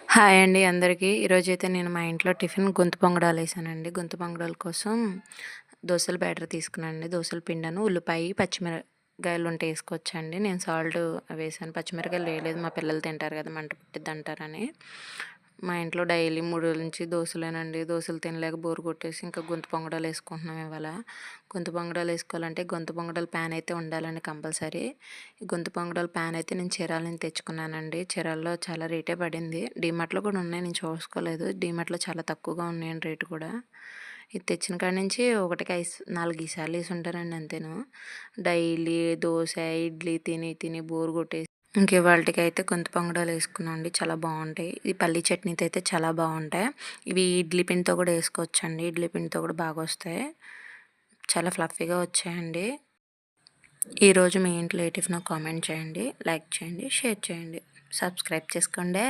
Hi అండి అందరికీ. ఈరోజైతే నేను మా ఇంట్లో టిఫిన్ గొంతు పొంగడాలేసానండి. గొంతు పొంగడాల కోసం దోసల బ్యాటర్ తీసుకున్నానండి. దోసల పిండను, ఉల్లిపాయ, పచ్చిమిరపకాయలుంటే ఏసుకోవచ్చండి. నేను సాల్ట్ వేసాను. పచ్చిమిరపకాయలు వేయలేదు. మా పిల్లలు తింటారు కదా! మంట పుట్టిద్దంటారని. మా ఇంట్లో డైలీ 3 రోజుల నుంచి దోసలేనండి. దోసలు తినలేక బోర్ కొట్టేసి ఇంకా గొంతు పొంగడాలేసుకుంటున్నాం ఇవాళ. గొంతు పొంగడాలేసుకోవాలంటే గొంతు పొంగడాల ప్యాన్ అయితే ఉండాలండి కంపల్సరీ. ఈ గొంతు పొంగడాల ప్యాన్ అయితే నేను చీరాల నుంచి తెచ్చుకున్నానండి. చీరాల్లో చాలా రేటే పడింది. డీమార్ట్‌లో కూడా ఉన్నాయి. నేను చూసుకోలేదు. డీమార్ట్‌లో చాలా తక్కువగా ఉన్నాయండి రేటు కూడా. ఇది తెచ్చిన కాడి నుంచి ఒకటికి 4 ఈసార్లు ఏసుంటానండి అంతేను. డైలీ దోస, ఇడ్లీ తిని తిని బోర్ కొట్టేసి ఇంక ఇవాల్టికైతే గొంతు పొంగడాలేసుకున్నామండి. చాలా బావుంటాయి. ఈ పల్లీ చట్నీతో అయితే చాలా బావుంటాయి. ఇవి ఇడ్లీ పిండితో కూడా ఏసుకోవచ్చండి. ఇడ్లీ పిండితో కూడా బాగొస్తాయి. చాలా ఫ్లఫీగా వచ్చాయండి. ఈరోజు మీ ఇంట్లో ఏ టిఫినో కామెంట్ చేయండి. లైక్ చేయండి, షేర్ చేయండి. సబ్స్క్రైబ్ చేసుకోండే.